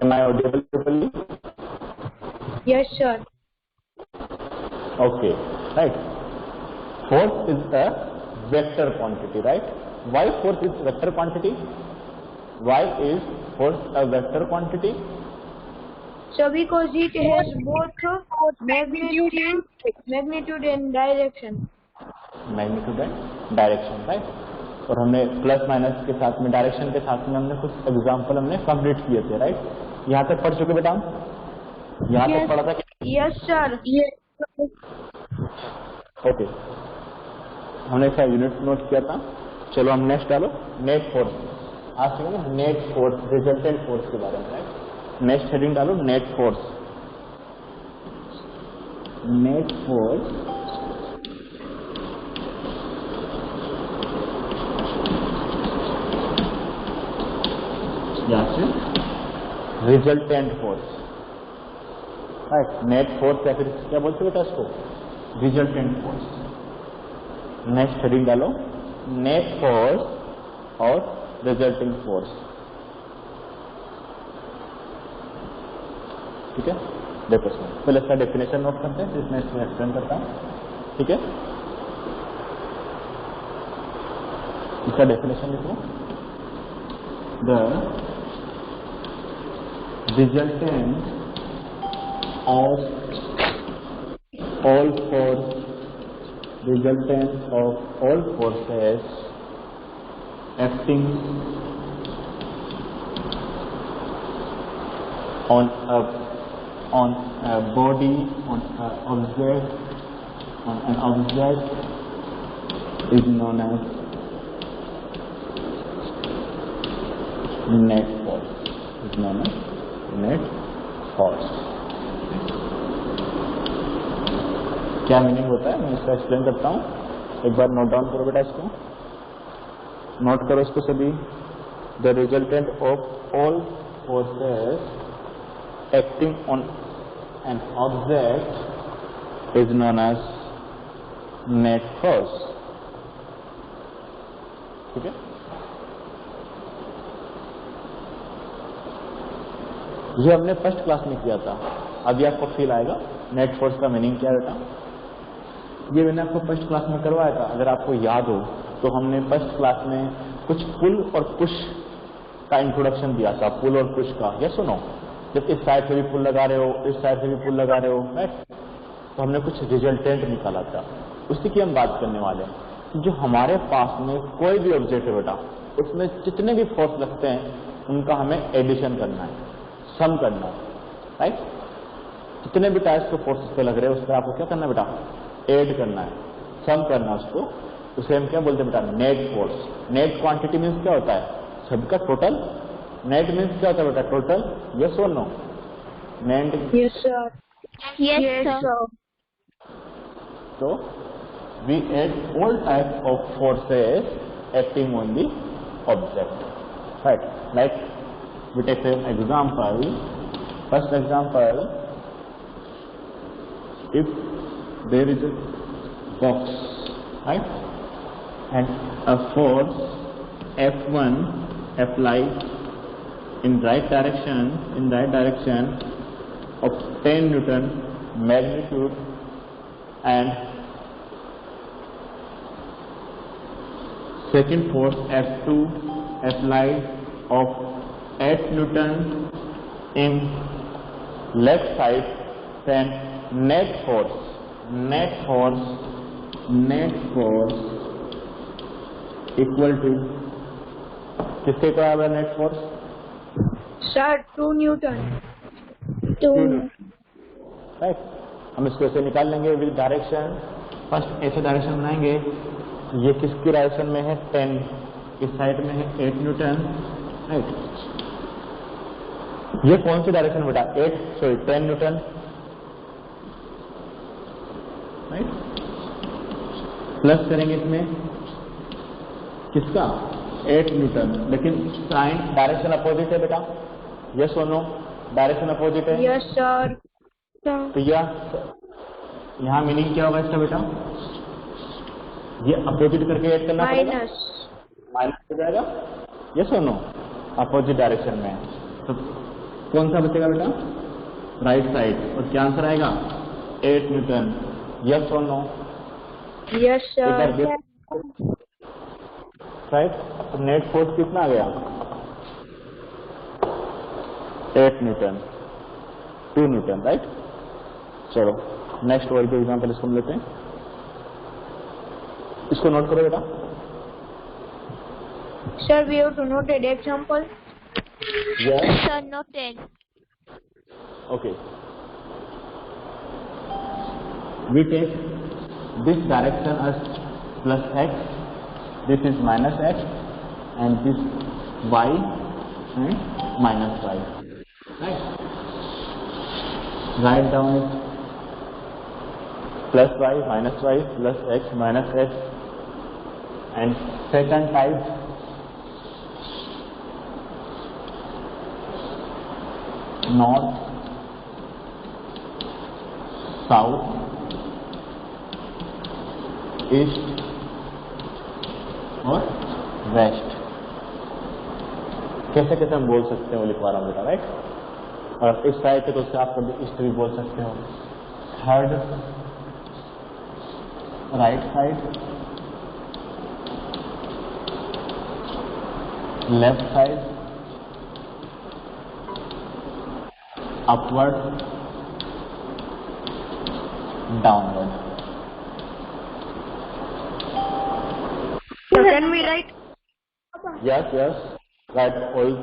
Am I audible properly? Yes, sir. Okay, right. Force is a vector quantity, right? Why force is vector quantity? Why is force a vector quantity? So because it has both magnitude and direction. Magnitude and direction, right? और हमने plus minus के साथ में direction के साथ में हमने कुछ एग्जाम्पल हमने कंप्लीट किए थे, राइट? यहाँ तक पढ़ चुके बेटा हम? यहाँ तक पढ़ा था क्या? Yes, sir. ओके, हमने इसका यूनिट नोट किया था. चलो हम नेक्स्ट डालो, नेट फोर्स. आज सीखेंगे नेट फोर्स, रिजल्टेंट फोर्स के बारे में, राइट? नेक्स्ट हेडिंग डालो, नेट फोर्स. नेट फोर्स या फिर resultant force, right? Net force या फिर क्या बोलते बेटा इसको? Resultant force. नेक्स्ट हेडिंग डालो, नेट फोर्स और रिजल्टिंग फोर्स. ठीक है, देखो इसमें पहले इसका डेफिनेशन नोट करते हैं, फिर मैं इसको एक्सप्लेन करता हूं. ठीक है, इसका डेफिनेशन लिखो. The resultant of all forces acting on a body, on an object is known as net force. Is known as net force. क्या मीनिंग होता है मैं इसका एक्सप्लेन करता हूं. एक बार नोट डाउन करो बेटा, इसको नोट करो इसको सभी. The resultant of all forces acting on an object is known as net force. ठीक है, ये हमने फर्स्ट क्लास में किया था. अभी आपको फील आएगा नेट फोर्स का मीनिंग क्या बेटा. ये मैंने आपको फर्स्ट क्लास में करवाया था. अगर आपको याद हो तो हमने फर्स्ट क्लास में कुछ पुल और पुश का इंट्रोडक्शन दिया था. पुल और पुश का, ये सुनो. जब इस साइड से भी पुल लगा रहे हो, इस साइड से भी पुल लगा रहे हो, राइट? तो हमने कुछ रिजल्टेंट निकाला था. उसी की हम बात करने वाले हैं कि जो हमारे पास में कोई भी ऑब्जेक्ट है बेटा, उसमें जितने भी फोर्स लगते हैं उनका हमें एडिशन करना है, सम करना है, राइट? जितने भी टाइप्स के फोर्सेस पे लग रहे हैं उस पर आपको क्या करना है बेटा? ऐड करना है, सम करना है उसको. उसे हम क्या बोलते हैं बेटा? Net force. Net quantity means क्या होता है? सबका टोटल. नेट मीन्स क्या होता है बेटा? टोटल. यस और no? Net. Yes, sir. Yes, sir. So we add all types of forces acting on the object, right? Like we take an example. First example, if there is a box, right, and a force F1 applied in right direction of 10 Newton magnitude and second force F2 applied of 8 Newton in left side, then net force equal to किसके बराबर है net force? Sir, 2 Newton. Right. हम इसको ऐसे निकाल लेंगे with direction. First ऐसे direction बनाएंगे. ये किसकी डायरेक्शन में है? 10. इस साइड में है 8 न्यूटन, राइट? ये कौन सी डायरेक्शन बेटा? 10 न्यूटन, राइट? प्लस करेंगे इसमें किसका? 8 न्यूटन. लेकिन साइन डायरेक्शन अपोजिट है बेटा. यस और नो? डायरेक्शन अपोजिट है. Yes, sir. तो यहाँ मीनिंग क्या होगा इसका बेटा? ये अपोजिट करके ऐड करना पड़ेगा. माइनस हो जाएगा. यस और नो? अपोजिट डायरेक्शन में. तो कौन सा बचेगा बेटा? Right side. और क्या आंसर आएगा? 8 न्यूटन। यस और नो? Yes sir. राइट। तो नेट फोर्स कितना आ गया? 8 न्यूटन, 2 न्यूटन, राइट। चलो नेक्स्ट वर्ड के एग्जाम्पल इसको हम लेते हैं। इसको नोट करो बेटा। Sir, we have to note an example. Yes. Sir, noted. Okay. We take this direction as plus x, this is minus x, and this y and minus y. Right? Write down it. Plus y, plus x, minus x. And second type, north, south, east और waste. कैसे कैसे हम बोल सकते हैं वो लिखवा रहा हूँ बेटा, राइट। और इस साइड के तो उससे आप कभी ईस्ट भी बोल सकते हो। Third, right side, left side, upward, downward. So can we write? Yes, write all.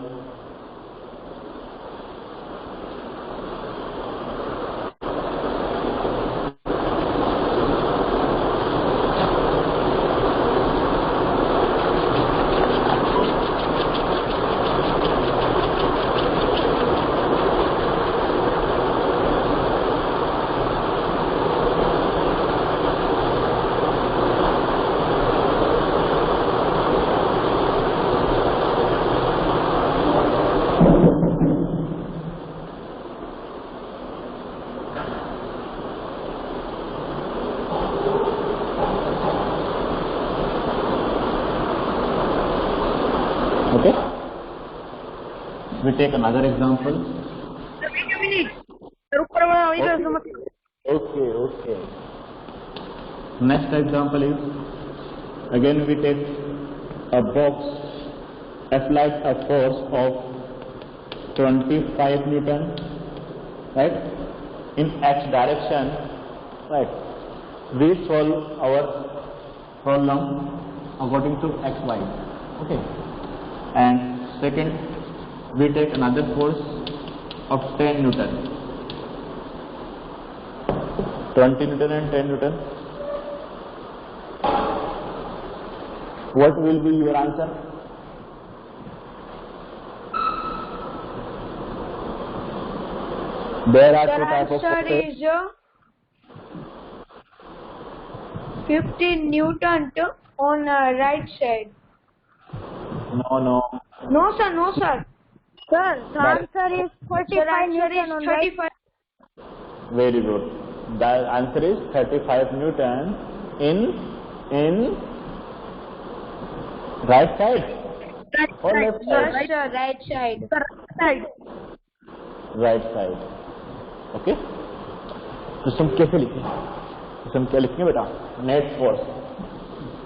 Okay, we take another example. Okay. Next example is, again we take a box applied a force of 25 Newton, right, in x direction, right. We solve our problem according to xy. Okay. And second, we take another force of 10 Newton, 20 Newton and 10 Newton. What will be your answer? There are two types of forces. The answer is 15 Newton on the right side. No. No, sir. Sir, the answer is 35 Newton on right side. Very good. The answer is 35 Newton in right side or left side? Yes, sir, right side. Right side. Okay. तो हम कैसे लिखें? हम क्या लिखेंगे बेटा? Net force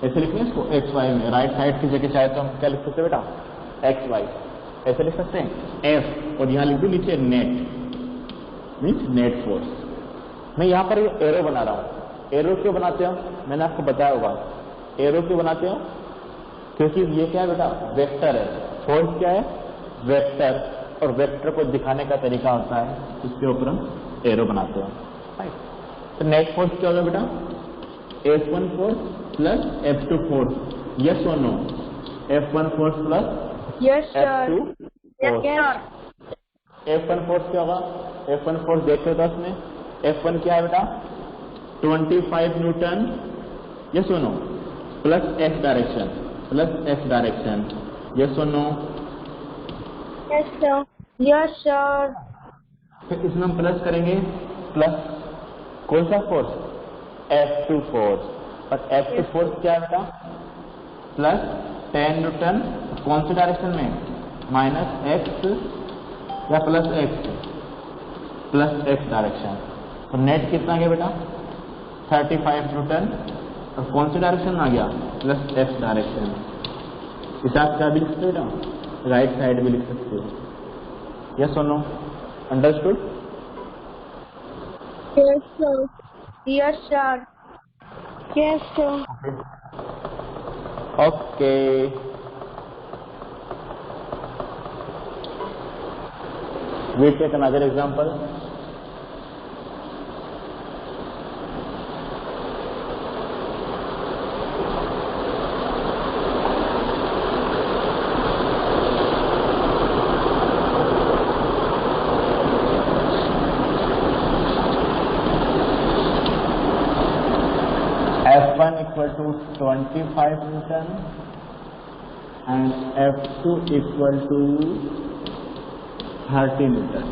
ऐसे लिखेंगे इसको एक्स वाई में। राइट साइड की जगह चाहे तो हम क्या लिख सकते हैं बेटा? एक्स वाई ऐसे लिख सकते हैं एफ, और यहाँ लिख दो नीचे नेट, मीन्स नेट फोर्स। मैं यहाँ पर ये एरो बना रहा हूँ। एरो क्यों बनाते हो? मैंने आपको बताया होगा। एरो क्यों बनाते हो? क्योंकि ये क्या है बेटा? वेक्टर है। फोर्स क्या है? वेक्टर। और वेक्टर को दिखाने का तरीका होता है, इसके ऊपर हम एरो बनाते हैं, राइट। तो नेट फोर्स क्या होगा बेटा? F1 force plus F2 force. Yes और no? F1 force plus Yes, sir. F2 force. F1 force क्या होगा? F1 फोर्स देखते हो इसमें F1 क्या है बेटा? 25 न्यूटन, यस और no, plus x direction, yes और नो? Yes, sir. फिर इसमें हम प्लस करेंगे, प्लस कौन सा फोर्स? F2 force. और F2 फोर्स क्या है बेटा? प्लस 10 न्यूटन, कौन सी डायरेक्शन में? माइनस x या प्लस एक्स डायरेक्शन। तो नेट कितना गया बेटा 35 न्यूटन, और कौन सी डायरेक्शन में आ गया प्लस एक्स डायरेक्शन। इसे आप क्या भी लिख सकते हो बेटा, राइट साइड भी लिख सकते हो। यस और no, understood? Yes, sir. Yes, sir. Yes, sir. Okay, we take another example. F1 equal to 25 Newton and F2 equal to 30 Newton.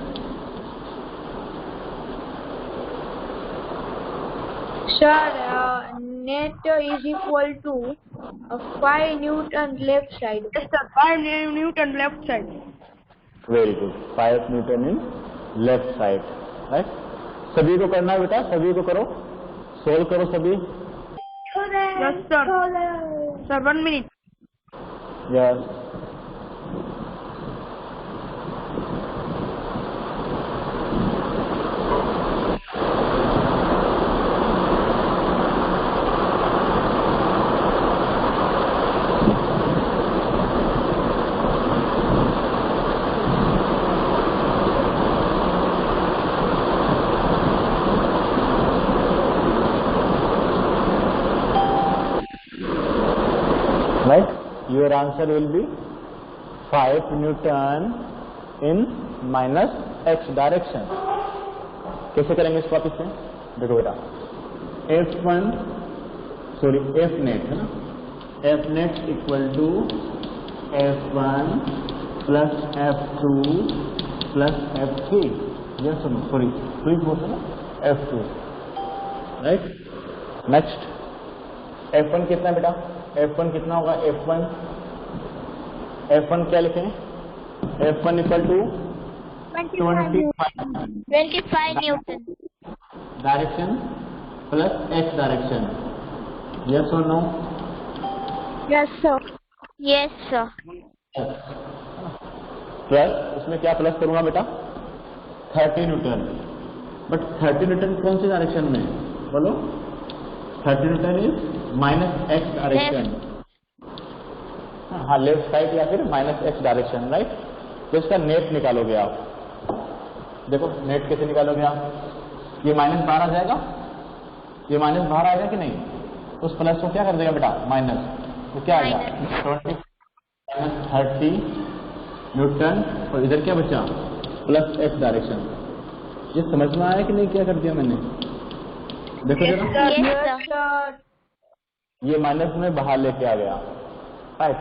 Sir, net is equal to 5 Newton left side. Yes, sir. 5 Newton left side. Very good. 5 Newton in left side. Right? सभी को करना है बेटा, सभी को करो, solve करो सभी। Yes, sir. Sir, 1 minute. Yes. Right? Your answer will be 5 Newton in minus x direction. कैसे करेंगे इसको आप इससे? देखो बेटा, F1 सॉरी F net है ना, F net equal to F1 plus F2 plus F3, yes sorry please बोलते ना F2, राइट? नेक्स्ट F1 कितना बेटा, F1 कितना होगा, F1 क्या लिखें, F1 equal to 25 Newton. Direction plus x direction. Yes और no? Yes, sir. Yes, sir. Plus इसमें क्या प्लस करूंगा बेटा 30 न्यूटन, बट 30 न्यूटन कौन सी डायरेक्शन में बोलो? 30 Newton is minus x direction. हाँ, लेफ्ट साइड या फिर माइनस एक्स डायरेक्शन, राइट? तो इसका नेट निकालोगे आप। देखो नेट कैसे निकालोगे आप, ये माइनस बाहर आ जाएगा, ये माइनस बाहर आएगा कि नहीं, तो उस प्लस को क्या कर देगा बेटा माइनस, तो क्या आएगा 20 माइनस 30 न्यूटन, और इधर क्या बचा प्लस एक्स डायरेक्शन। ये समझ में आया कि नहीं, क्या कर दिया मैंने? देखो जरा, ये माइनस में बाहर लेके आ गया, राइट?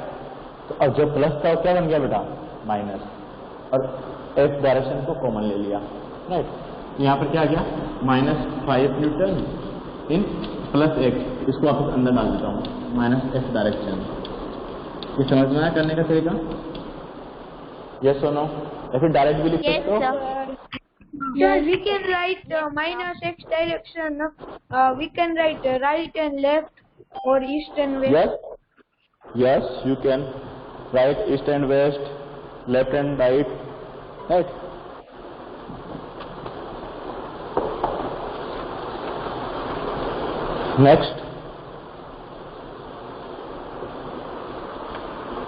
तो अब जो प्लस था वो क्या बन गया बेटा माइनस, और एक्स डायरेक्शन को कॉमन ले लिया, राइट? यहाँ पर क्या आ गया minus 5 Newton in plus x, इसको वापस अंदर डाल देता हूँ माइनस एक्स डायरेक्शन। ये समझ में आया करने का तरीका? यस और नो? या फिर डायरेक्ट भी लिख सकते हो? Sir, we can write minus x direction. We can write right and left or east and west. Yes, yes, you can write east and west, left and right, right?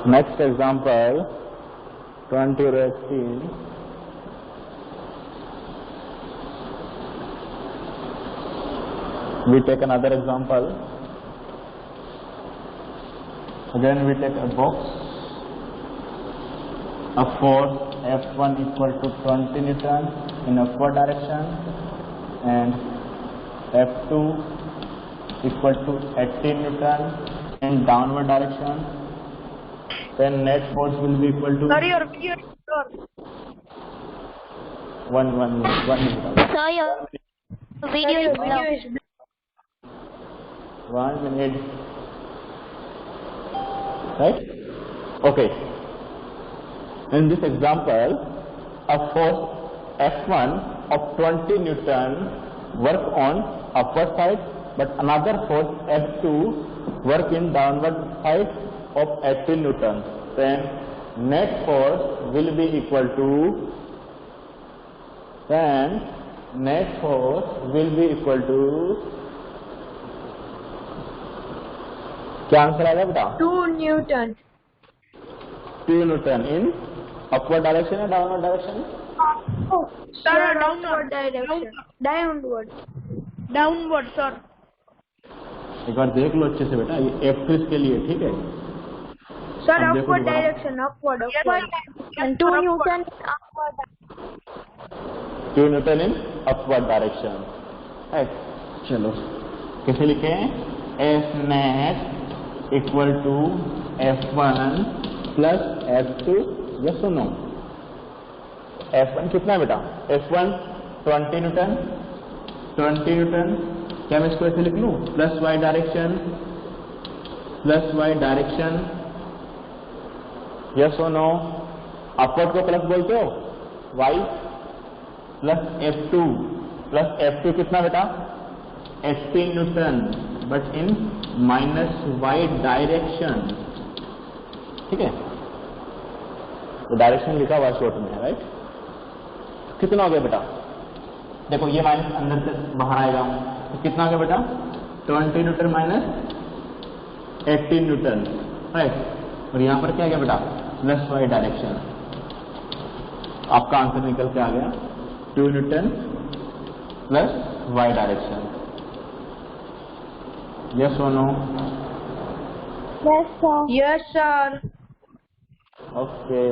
Next example, 20 or 18. We take another example. Again we take a box. A force F1 equal to 20 Newton in upward direction and F2 equal to 18 Newton in downward direction. Then net force will be equal to. Sorry, your video is short. One minute. Sorry, your video is short. 1 minute. Right? Okay. In this example, a force F1 of 20 Newton work on upward side, but another force F2 work in downward side of 80 Newton. Then net force will be equal to क्या answer आएगा बेटा? 2 Newton. 2 Newton in upward direction या downward direction? Sir, downward direction. Downward, sir. एक बार देख लो अच्छे से बेटा, ये F2 इसके लिए, ठीक है? Sir, upward direction, upward. And 2 Newton upward. 2 Newton in upward direction. Right. चलो कैसे लिखे? F net equal to F1 plus F2. Yes or no? F1 कितना है बेटा? F1 20 Newton. क्या मैं इसको ऐसे लिख लूँ? Plus y direction. यस और नो? अपवर्ड को प्लस बोलते हो? y प्लस F2 कितना बेटा? 80 Newton, but in minus y direction. ठीक है, तो डायरेक्शन लिखा हुआ शॉर्ट में है, राइट? कितना हो गया बेटा? देखो ये माइनस अंदर से बाहर आएगा, तो कितना हो गया बेटा? 20 न्यूटन माइनस 80 न्यूटन, राइट? और यहाँ पर क्या गया बेटा? Plus y direction. आपका आंसर निकल के आ गया 2 newton plus y direction. Yes और no? Yes, sir. Okay.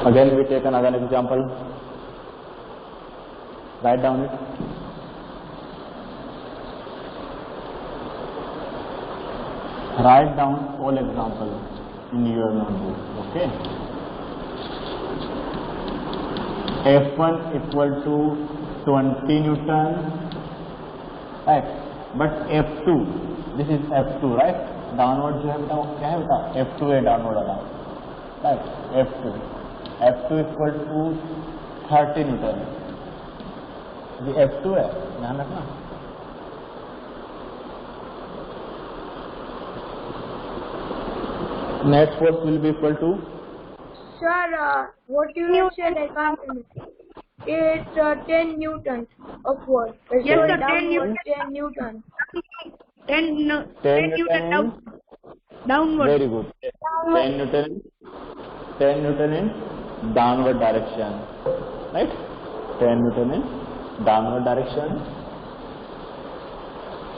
Again we take another example. Write down it. Write down all examples in your notebook. Okay. F1 equal to 20 Newton, right? But F2, this is F2, right? Downward जो है बेटा वो क्या है बेटा? F2 है downward वाला, right? F2 equal to 30 Newton. ये F2 है, ध्यान रखना. Net force will be equal to? Sir, what you said, I can't understand. It's 10 Newton upward. Yes, sir, 10 Newton. 10 Newton. 10 Newton downward. Very good. 10 Newton in downward direction, right? 10 Newton in downward direction,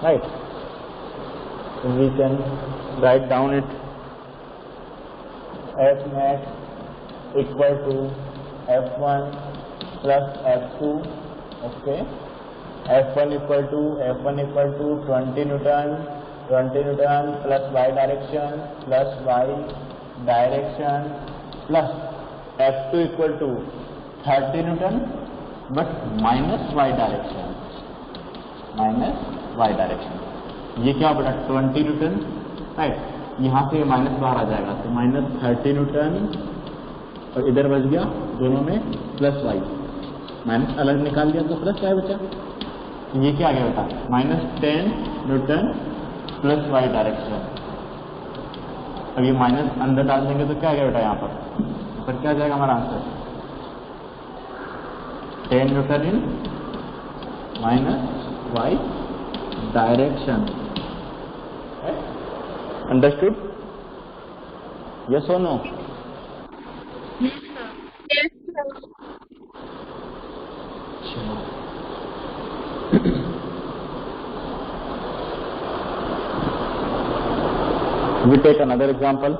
right? We can write down it. F net equal to F1 plus F2. Okay. F1 equal to 20 Newton plus y direction plus plus F2 equal to 30 Newton but minus y direction. ये क्या बेटा? 20 Newton, right? यहाँ से minus बाहर आ जाएगा, तो minus 30 Newton और इधर बच गया दोनों में प्लस y. माइनस अलग निकाल दिया तो प्लस क्या बचा? ये क्या आ गया बेटा? Minus 10 Newton plus y direction. अब ये माइनस अंदर डाल देंगे तो क्या आ गया बेटा? यहाँ पर क्या आ जाएगा हमारा answer? 10 Newton in minus y direction. Understood? Yes or no? Yes, sir. We take another example.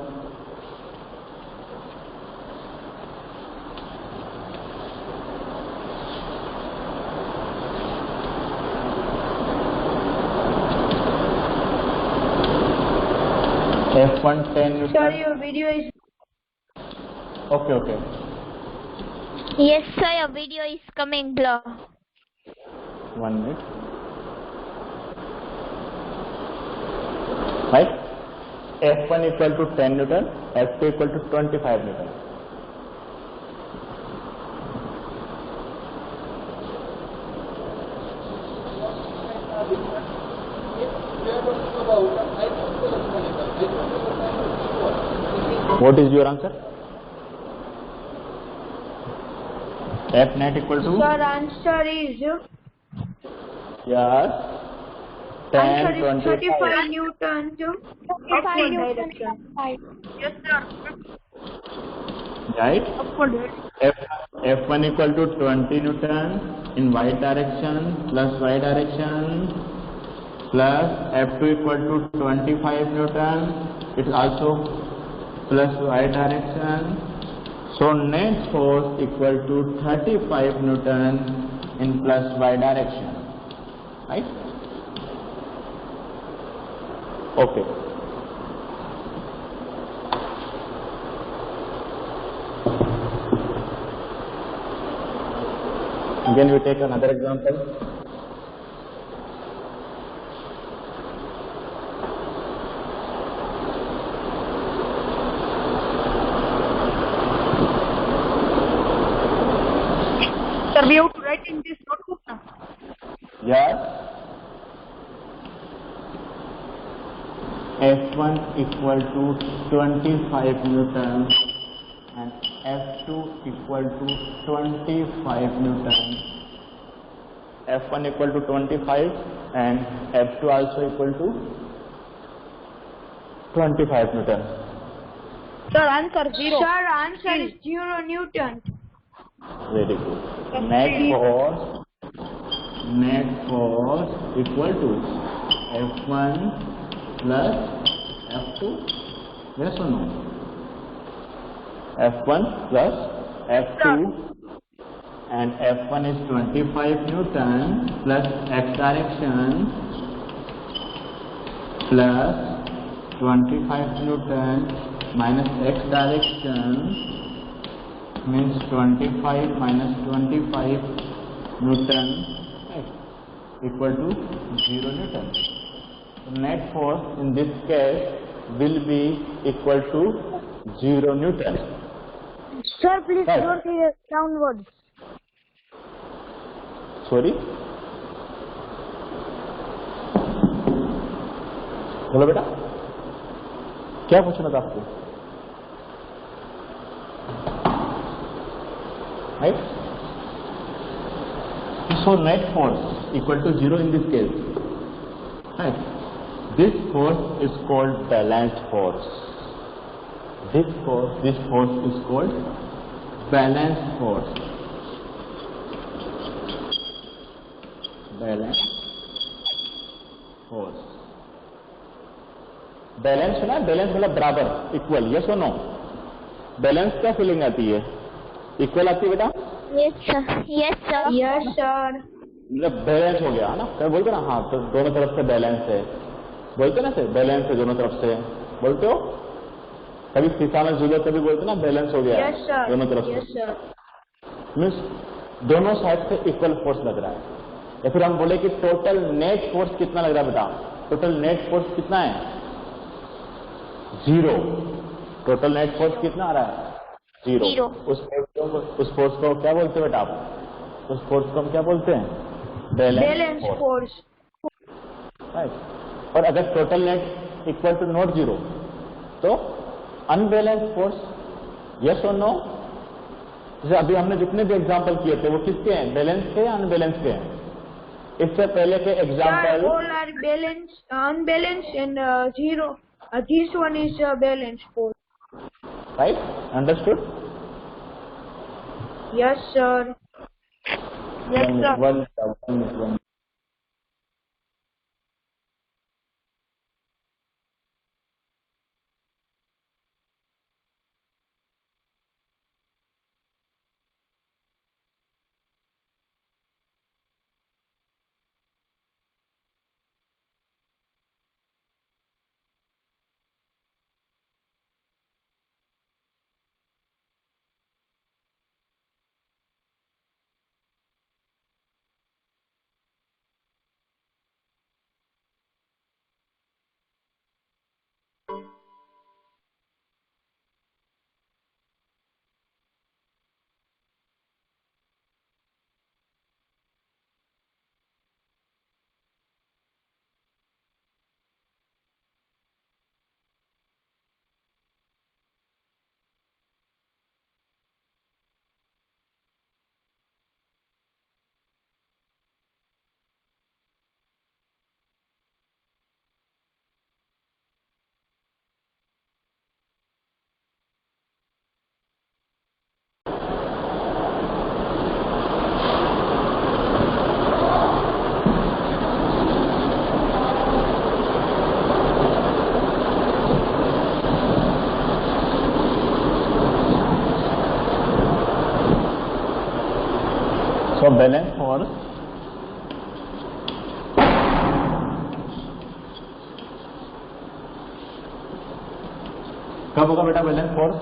F1 10 Newton. Sir, your video is. Okay, okay. Yes, sir. Your video is coming blur. 1 minute. Right? F1 equal to 10 Newton, F2 equal to 25 Newton. What is your answer? F net equal to? Sir, answer is Yes. 10, answer is 25. 35 Newton to upward direction. Yes, sir. Right? Upward. F1 equal to 20 Newton in y direction plus y direction plus F2 equal to 25 Newton. It is also plus y direction. So net force equal to 35 Newton in plus y direction. Right? Okay. Again we take another example. Sir, we have to write in this notebook now. Yes. F1 equal to 25 Newton and F2 equal to 25 Newton. F1 equal to 25 and F2 also equal to 25 Newton. Sir, answer 0. Sir, answer is 0 Newton. Very good. Net force equal to F1 plus F2. Yes or no? F1 plus F2 and F1 is 25 Newton plus x direction plus 25 Newton minus x direction means 25 minus 25 Newton, right, equal to 0 Newton. So net force in this case will be equal to 0 Newton. Sir, please Right. don't say downwards. Sorry, बोलो बेटा, क्या पूछना था आपको? Right? So net force equal to 0 in this case. Right? This force is called balanced force. This force is called balanced force. Balanced force. Balance सुना? Balance मतलब बराबर, equal. Yes और नो? बैलेंस क्या फीलिंग आती है? Equal आती है बेटा? Yes, sir. Yes, sir. Yes, sir. मतलब बैलेंस हो गया ना, कभी बोलते ना, हाँ तो दोनों तरफ से बैलेंस है, बोलते ना से बैलेंस है दोनों तरफ से, बोलते हो? कभी शीशा में झूलो कभी बोलते ना बैलेंस हो गया Yes, sir. दोनों तरफ से. Yes, sir. मीन्स दोनों साइड से इक्वल फोर्स लग रहा है. या फिर हम बोले कि टोटल नेट फोर्स कितना लग रहा है बेटा? टोटल नेट फोर्स कितना है? 0. टोटल नेट फोर्स कितना आ रहा है? 0. Zero. उस फोर्स को क्या बोलते हैं बेटा आप? उस फोर्स को हम क्या बोलते हैं? Balance force. राइट. और अगर total net equal to not 0 तो अनबैलेंस फोर्स. यस और नो? जैसे अभी हमने जितने भी एग्जांपल किए थे वो किसके हैं? बैलेंस के या अनबैलेंस के हैं? इससे पहले के Sir, example. all are balanced, unbalanced and 0. This one is balanced force. Right. Understood? Yes, sir. Yes, sir. One. Balance force कब होगा बेटा balance force?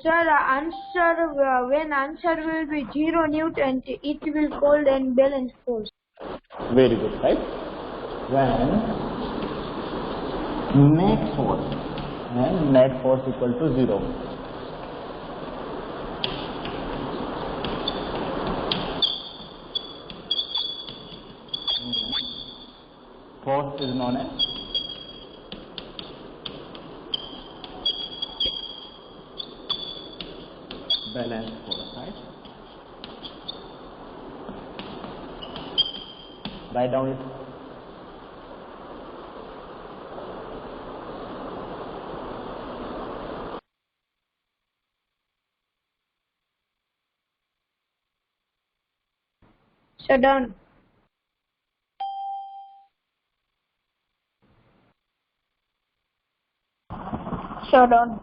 Sir, answer when answer will be 0 Newton, it will called an balance force. Very good, right? When net force equal to 0. Force is known as balance force, right? Write down it. Shut down. Shut down.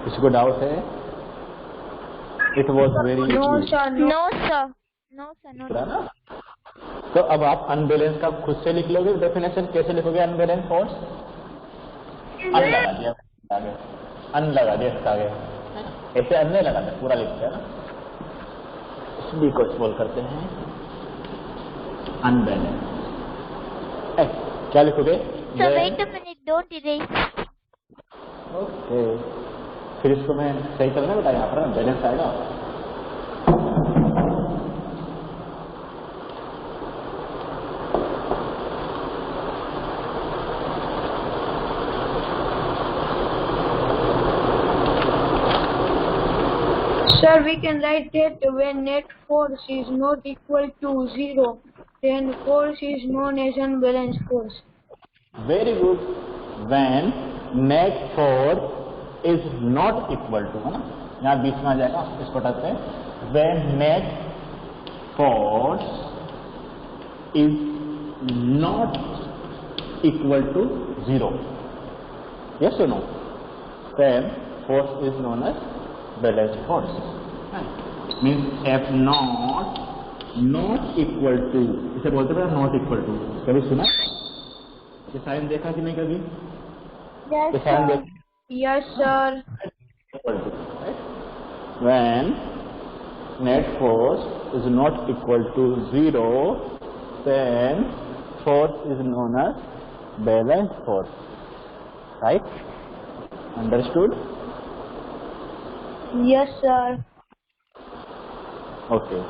किसी को doubt है? It was very No, sir, no. No, sir. No, sir. No. ना? तो अब आप unbalance का खुद से लिख लोगे डेफिनेशन, कैसे लिखोगे अनबैलेंस फोर्स? अन लगा दिया आगे, अन लगा दिया इसका आगे, ऐसे अन नहीं लगाते, पूरा लिखते हैं ना, इसलिए को बोल करते हैं अनबैलेंस। क्या लिखोगे? So wait a minute. Don't erase. Okay, फिर इसको मैं सही करना बेटा, यहाँ पर बैलेंस आएगा। Sir, we can write that when net force is not equal to 0, then force is known as unbalanced force. Very good. When net force is not equal to, है ना, यहाँ बीच में आ जाएगा, इसको टाइप करें, when net force is not equal to 0, yes और no, then force is known as balance force. Means F not equal to, इसे बोलते हैं नॉट इक्वल टू, कभी सुना? ये साइन देखा कि नहीं कभी? Yes, ये साइन sir. देख Yes, sir. when net force is not equal to 0, then force is known as balance force, right? Understood? Yes, sir. Okay.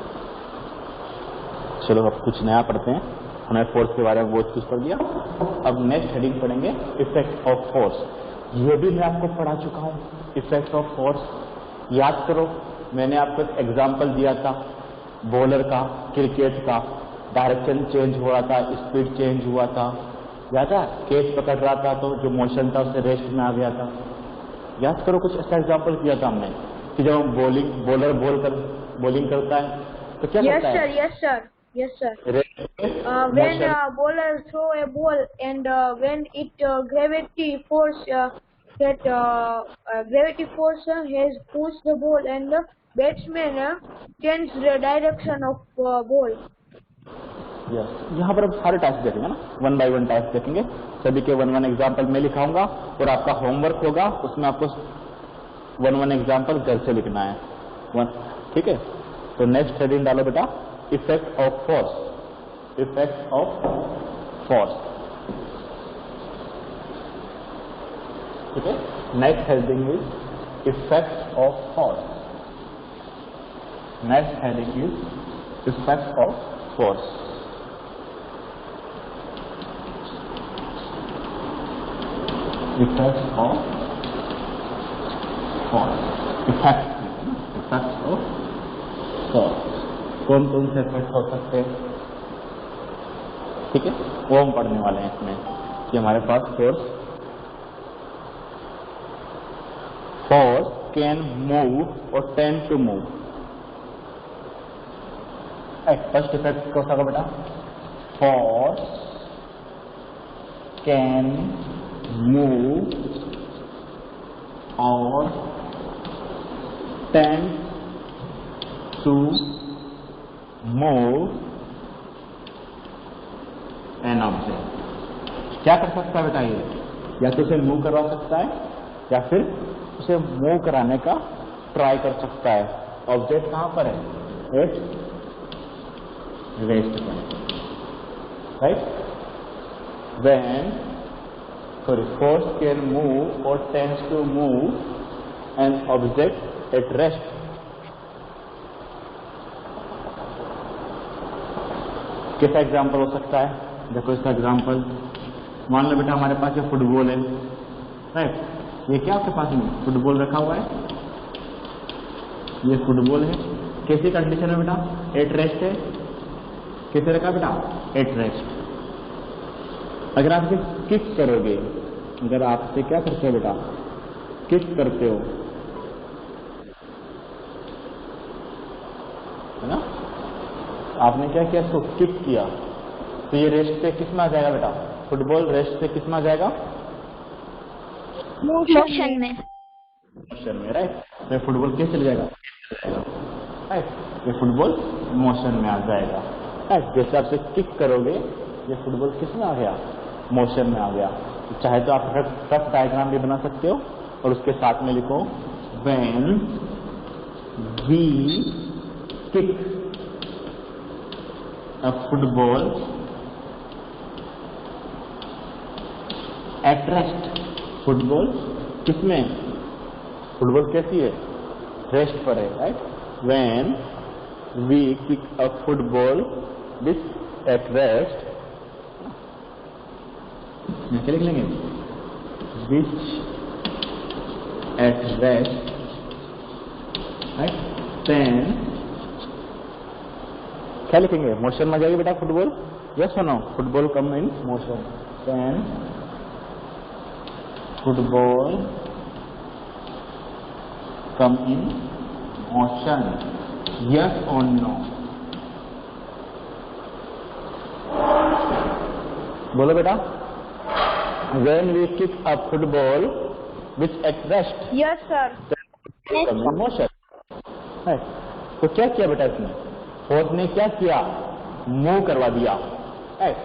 चलो अब कुछ नया पढ़ते हैं, हमने फोर्स के बारे में बहुत कुछ पढ़ लिया। अब नेक्स्ट हेडिंग पढ़ेंगे इफेक्ट ऑफ फोर्स। ये भी मैं आपको पढ़ा चुका हूँ, इफेक्ट ऑफ फोर्स। याद करो, मैंने आपको एक एग्जांपल दिया था बॉलर का, क्रिकेट का, डायरेक्शन चेंज हो रहा था, स्पीड चेंज हुआ था, याद है? कैच पकड़ रहा था तो जो मोशन था उससे रेस्ट में आ गया था। याद करो, कुछ ऐसा एग्जांपल किया था हमने कि जब हम बॉलर बॉलिंग करता है तो क्या Yes, करता sir. है? Yes, sir. Yes, sir. When bowler throw a ball and when it gravity force has pushed the ball and the batsman change the direction of ball. Yes, यहाँ पर अब सारे टास्क देखेंगे ना, 1 by 1 टास्क देखेंगे, सभी के 1 एग्जाम्पल मैं लिखाऊंगा और आपका होमवर्क होगा, उसमें आपको 1 एग्जाम्पल घर से लिखना है। ठीक है, तो नेक्स्ट हेडिंग डालो बेटा, effect of force. Effect of force. ठीक है। Next heading is effect of force. Next heading is effect of force. Effect of force, effect of force. कौन कौन से इफेक्ट हो सकते हैं, ठीक है, वो हम पढ़ने वाले हैं इसमें कि हमारे पास फोर्स कैन मूव और tend to move. First effect कौन सा होगा बेटा? फोर्स कैन मूव और tend to move an object. क्या कर सकता है बेटा ये? या तो उसे मूव करवा सकता है या फिर उसे मूव कराने का ट्राई कर सकता है। ऑब्जेक्ट कहां पर है? एट रेस्ट पर, right. When force can move or tends to move an object at rest. कैसा एग्जाम्पल हो सकता है? देखो इसका एग्जाम्पल, मान लो बेटा हमारे पास ये फुटबॉल है, राइट। ये क्या आपके पास में फुटबॉल रखा हुआ है? ये फुटबॉल है। कैसी कंडीशन है बेटा? एट रेस्ट है। कैसे रखा बेटा? At rest. अगर आप किक करोगे, अगर आपसे क्या करते हो बेटा? किक करते हो, है ना? आपने क्या किया? इसको किक किया तो ये रेस्ट से किस में आ जाएगा बेटा? फुटबॉल रेस्ट से किस में आ जाएगा? मोशन में। मोशन में, राइट। तो फुटबॉल कैसे चले जाएगा? राइट। ये फुटबॉल मोशन में आ जाएगा, राइट। जैसे आपसे किक करोगे ये फुटबॉल किस में आ गया? मोशन में आ गया। तो चाहे तो आप रफ डायग्राम भी बना सकते हो और उसके साथ में लिखो when we kick a football at rest। Football किसमें? फुटबॉल कैसी है? रेस्ट पर है, right. When we kick a football which at rest, क्या लिख लेंगे? Which at rest, right. Then क्या लिखेंगे? मोशन में जाएगी बेटा फुटबॉल। यस और no? Football come in motion. Then football come in motion. Yes और नो? बोलो बेटा। When we kick a football which at rest, yes sir. Come in motion. तो क्या किया बेटा इसने? फोर्स ने क्या किया? मूव करवा दिया, राइट।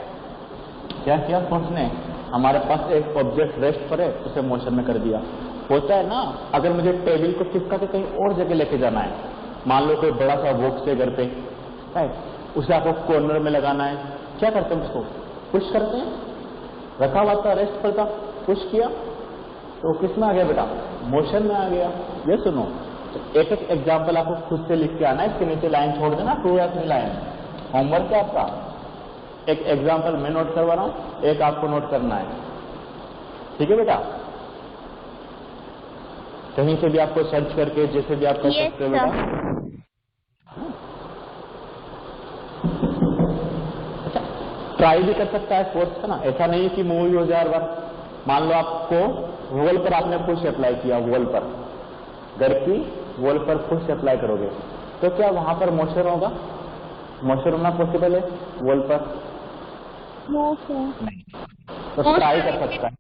क्या किया फोर्स ने? हमारे पास एक ऑब्जेक्ट रेस्ट पर है, उसे मोशन में कर दिया। होता है ना, अगर मुझे टेबल को चिपका के कहीं और जगह लेके जाना है, मान लो कोई बड़ा सा बॉक्स है घर पे, राइट, उसे आपको कॉर्नर में लगाना है, क्या करते हैं? उसको पुश करते हैं। रखा हुआ था, रेस्ट पर था, पुश किया तो किस में आ गया बेटा? मोशन में आ गया। ये सुनो, एक एक एग्जाम्पल आपको खुद से लिख के आना है। इसके नीचे लाइन छोड़ देना, 2 या 3 लाइन। होमवर्क है आपका। एक एग्जाम्पल मैं नोट करवा रहा हूं, एक आपको नोट करना है, ठीक है बेटा। कहीं से भी आपको सर्च करके जैसे भी आप कर सकते हो बेटा। अच्छा, ट्राई भी कर सकता है फोर्स का ना, ऐसा नहीं है कि मूव ही हो जाए हर बार। मान लो आपको वॉल पर आपने पुश अप्लाई किया, वॉल पर, घर की वॉल पर पुश अप्लाई करोगे तो क्या वहां पर मोशन होगा? मोशन होना पॉसिबल है वॉल पर? नहीं। तो ट्राई कर सकता है,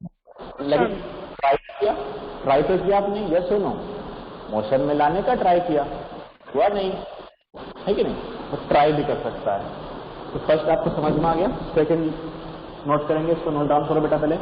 लेकिन ट्राई तो किया आपने, यस और नो? मोशन में लाने का ट्राई किया, हुआ नहीं, है कि नहीं? तो ट्राई भी कर सकता है। तो फर्स्ट आपको समझ में आ गया। सेकंड नोट करेंगे, इसको नोट डाउन करो बेटा पहले।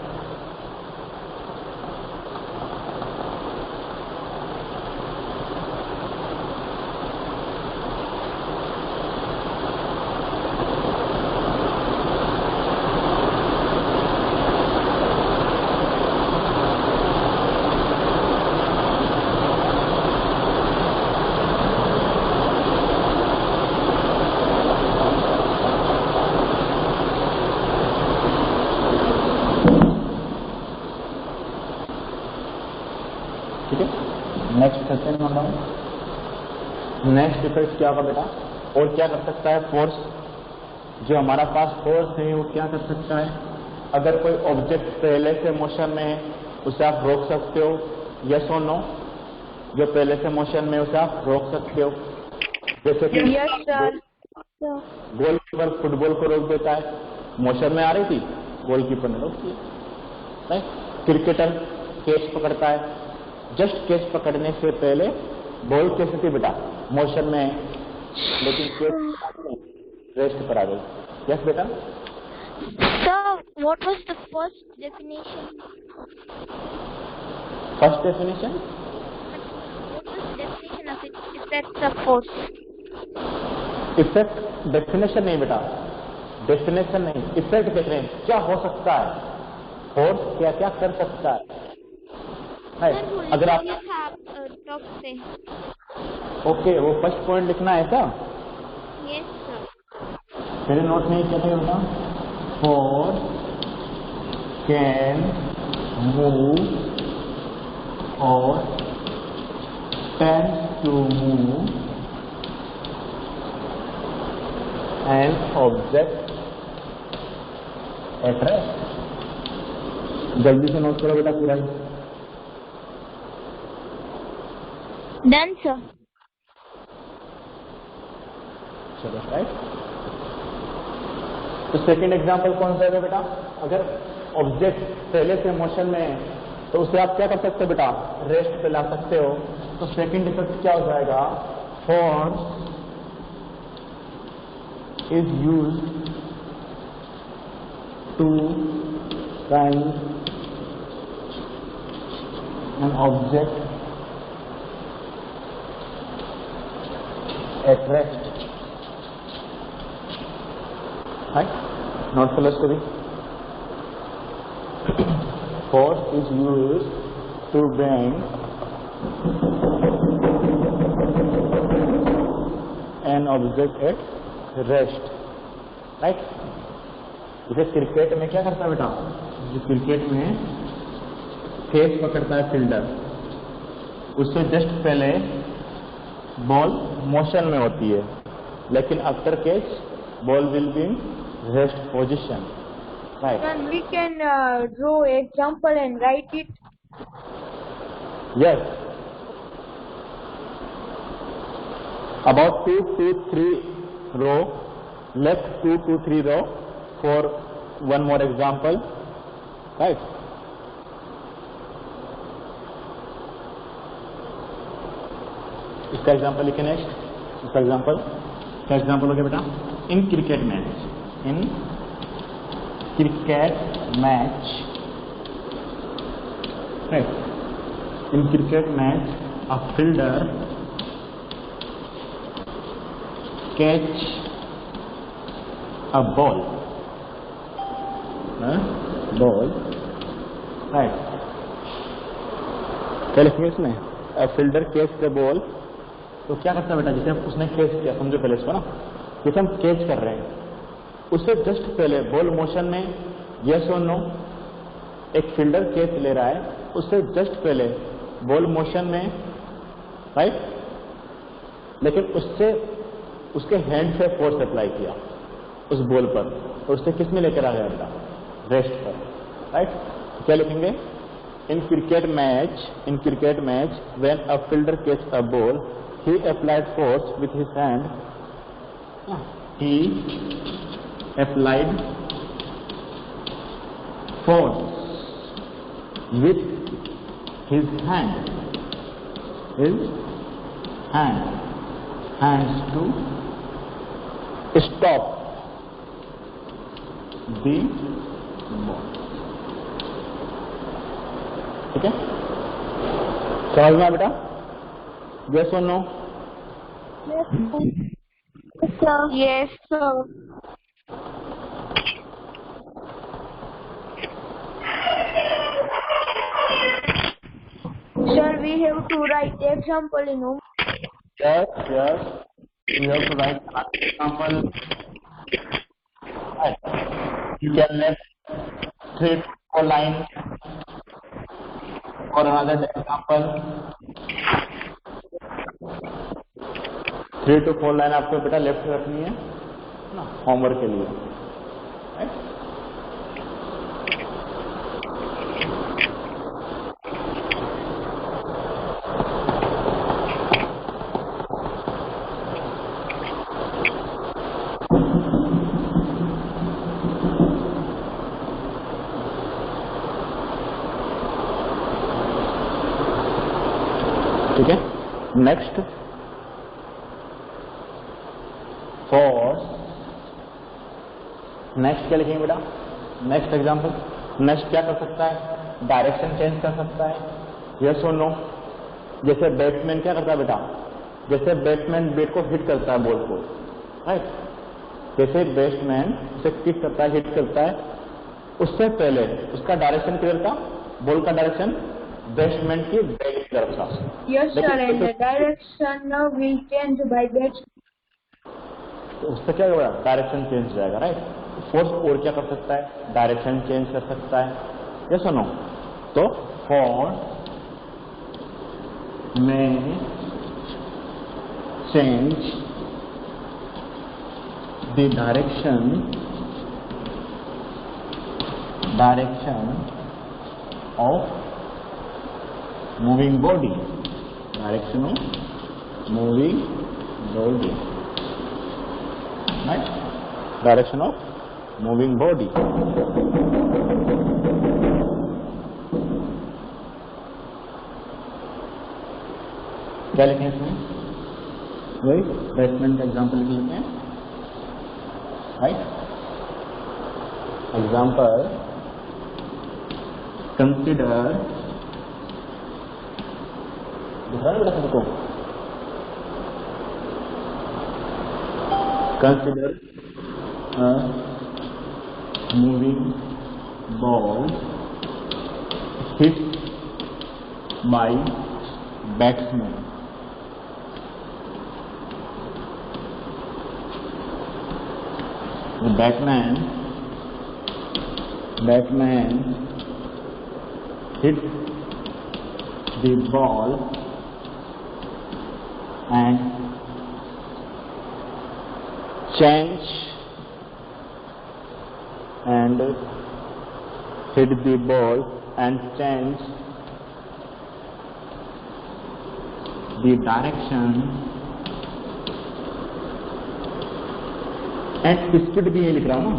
अंडरस्टैंड कर रहा हूँ। नेक्स्ट इफेक्ट क्या होगा बेटा, और क्या कर सकता है फोर्स, जो हमारा पास फोर्स है वो क्या कर सकता है, अगर कोई ऑब्जेक्ट पहले से मोशन में है उसे आप रोक सकते हो, यस और नो, जो पहले से मोशन में उसे आप रोक सकते हो, जैसे कि यस सर। गोलकीपर फुटबॉल को रोक देता है, मोशन में आ रही थी गोलकीपर ने रोक दिया, राइट। क्रिकेटर कैच पकड़ता है, जस्ट कैच पकड़ने से पहले बॉल कैसे थी बेटा, मोशन में, लेकिन कैच रेस्ट पर आ गई, यस बेटा। So, what was the first definition? First definition, What was the definition of it? Effects of force. Effect definition नहीं बेटा, डेफिनेशन नहीं, इफेक्ट देख रहे हैं क्या हो सकता है, फोर्स क्या क्या कर सकता है। अगर आप टॉप से। ओके, वो फर्स्ट पॉइंट लिखना है क्या? Yes sir. मेरे नोट में क्या था बेटा, फोर्स कैन मूव और tend to move an object at rest. जल्दी से नोट करो बेटा पूरा। Done sir. चलो राइट। तो सेकंड एग्जांपल कौन सा है बेटा, अगर ऑब्जेक्ट पहले से मोशन में है तो उसे आप क्या कर सकते हो बेटा, रेस्ट पे ला सकते हो। तो सेकंड इफेक्ट क्या हो जाएगा, force is used to bind an object at rest, right? Not for study. Force is used to bind an object at rest, right. जैसे क्रिकेट में क्या करता है बेटा, जो क्रिकेट में कैच पकड़ता है फील्डर, उससे जस्ट पहले बॉल मोशन में होती है, लेकिन after catch ball will be in rest position, right. And we can draw example and write it. Yes. About 2 to 3 row, left 2 to 3 row for one more example, right? इसका example लिखे next, इसका example क्या example हो गया बेटा, in cricket match, in cricket match, right, in cricket match a fielder catch a ball, ball, right? क्या लिखेंगे इसमें, a fielder catch the ball, तो क्या करता है बेटा, जैसे उसने कैच किया, समझो पहले इसको ना, जैसे हम कैच कर रहे हैं उससे जस्ट पहले बॉल मोशन में, यस और नो, एक फील्डर कैच ले रहा है, उससे जस्ट पहले बॉल मोशन में, राइट, लेकिन उससे उसके हैंड से फोर्स अप्लाई किया उस बॉल पर, और उससे किस में लेकर आ गया बेटा, रेस्ट पर, राइट। क्या लिखेंगे, in cricket match when a fielder catch a ball he applied force with his hand, he applied force with his hand, hands to stop the ball, ठीक है, समझ में बेटा, yes or no? Yes, sir. Sir, we have to write the example in home. Yes, you have to write an example. Right. You can let 3 or line or another example. 3 to 4 line आपको बेटा left रखनी है ना, homework के लिए, right. ठीक है, next next क्या लिखेंगे बेटा, नेक्स्ट एग्जांपल, नेक्स्ट क्या कर सकता है, डायरेक्शन चेंज कर सकता है, यस और नो। जैसे बैट्समैन क्या करता है बेटा, जैसे बैट्समैन बैट को हिट करता है बॉल को, राइट, जैसे बैट्समैन उसे किक करता है, हिट करता है, उससे पहले उसका डायरेक्शन किधर था, बॉल का डायरेक्शन बैट्समैन की बैट की तरफ था। Yes sir, and the direction will change by that. तो उससे क्या होगा, डायरेक्शन चेंज हो जाएगा, राइट। फोर्स और क्या कर सकता है, डायरेक्शन चेंज कर सकता है, यस और नो। तो फोर्स में change the direction of moving body, direction of moving body, right, direction of moving body। क्या लिखें इसमें, वही बैट्समैन का एग्जाम्पल लिख लेते हैं, राइट। एग्जाम्पल, कंसिडर, बेटा सबको, consider a moving ball hit by batsman। The batsman hit the ball and change and hit the ball and change the direction and speed भी ये लिख रहा हूँ,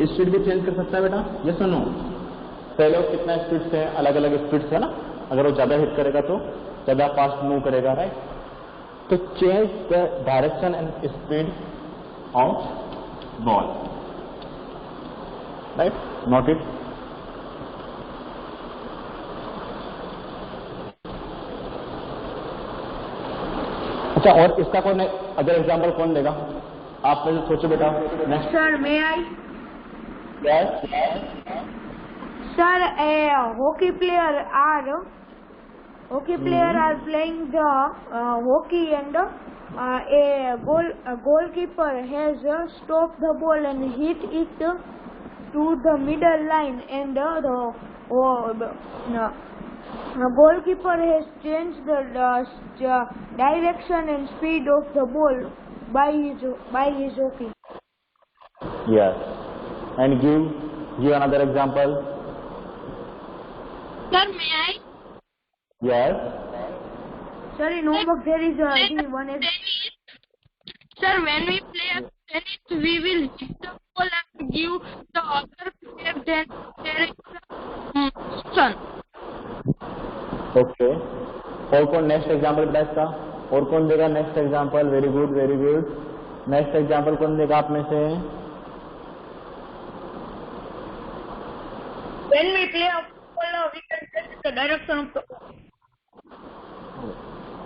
स्पीड भी चेंज कर सकता है बेटा, ये सुनो। पहले वो कितना स्पीड से, अलग अलग स्पीड से ना, अगर वो ज्यादा हिट करेगा तो ज्यादा फास्ट मूव करेगा, राइट। तो change the direction and speed of ball, right, note it. अच्छा, और इसका कौन है, अगर एग्जाम्पल कौन देगा, आप पहले सोचो बेटा। Next Sir, may I? Yes, Sir, a hockey player are playing the hockey, and a goalkeeper has stopped the ball and hit it to the middle line, and the goalkeeper has changed the direction and speed of the ball by his hockey. yes, and give another example। Sir, may I? Yes, Sir, in homework there is one Sir, when we play tennis, we will hit the ball and give the other player then direction. Okay. और कौन next example बेटा इसका, और कौन देगा next example, very good very good. Next example कौन देगा आप में से, when we play a football, we can change the direction of the ball.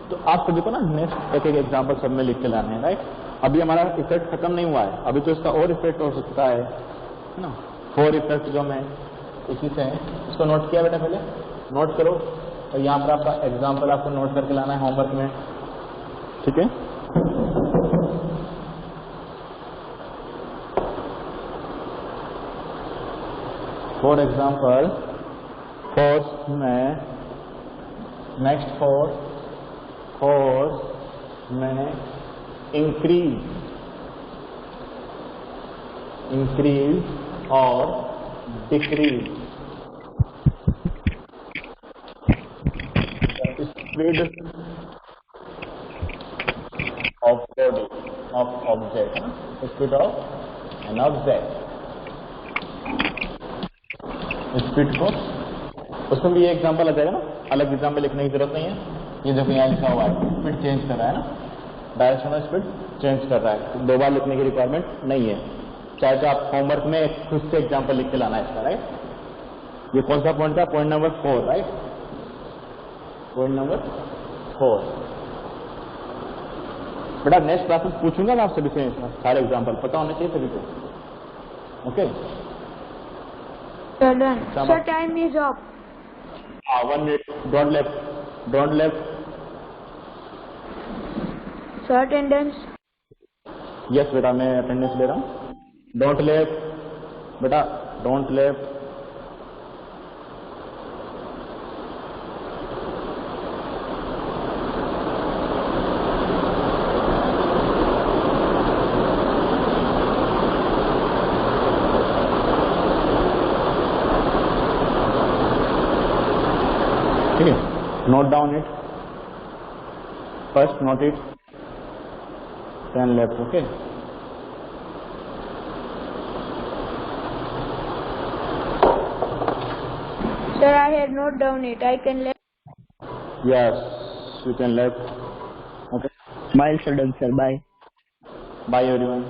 तो आप सभी को ना नेक्स्ट एक एक एग्जाम्पल सब में लिख के लाने हैं, राइट। अभी हमारा इफेक्ट खत्म नहीं हुआ है, अभी तो इसका और इफेक्ट हो सकता है ना, 4 इफेक्ट जो मैं इसी से है, इसको नोट किया बेटा, पहले नोट करो, और यहाँ पर आपका एग्जाम्पल आपको नोट करके लाना है होमवर्क में, ठीक है। फॉर एग्जाम्पल, फोर्स में नेक्स्ट फोर्स में increase or decrease the speed of body of object, speed of an object, speed को, उसमें भी ये एग्जांपल आ जाएगा ना, अलग एग्जांपल लिखने की जरूरत नहीं है। ये देखो यहाँ लिखा हुआ है स्पीड चेंज कर रहा है ना, डायरेक्शन ऑफ स्पीड चेंज कर रहा है, दो बार लिखने की रिक्वायरमेंट नहीं है। चाहे तो आप होमवर्क में खुद से एग्जांपल लिख के लाना है इसका, राइट। ये कौन सा पॉइंट था? Point number 4, right, point number 4। बेटा नेक्स्ट क्लास में पूछूंगा ना आप सभी से सारे एग्जांपल, पता होने चाहिए सभी को, okay. Sir, done. Sir, time is up. 1 minute, don't left, don't left. Sir, attendance. Yes बेटा मैं अटेंडेंस ले रहा हूँ। डोंट लेफ्ट बेटा, डोंट लेफ्ट। ठीक है, note down it first, note it, then left, okay. Sir, I had note down it. I can let. Yes, you can left, okay. Miles are done, sir. Bye. Bye everyone.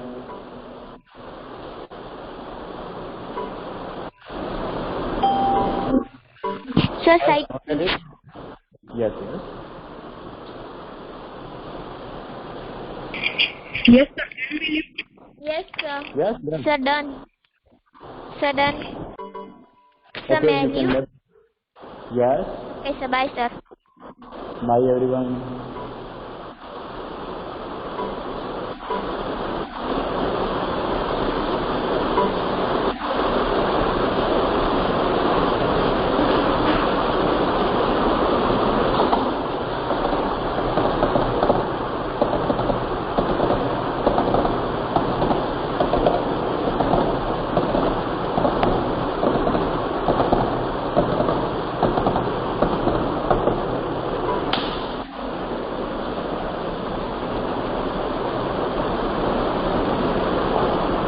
Sir, side. Okay, yes, yes. Yes, sir. Yes, sir. Yes, done. Sir, done. Sir, done. Sir, Okay, may I you can leave? left. Yes, Okay, sir. Bye, sir. bye everyone.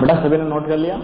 बेटा सभी ने note कर लिया?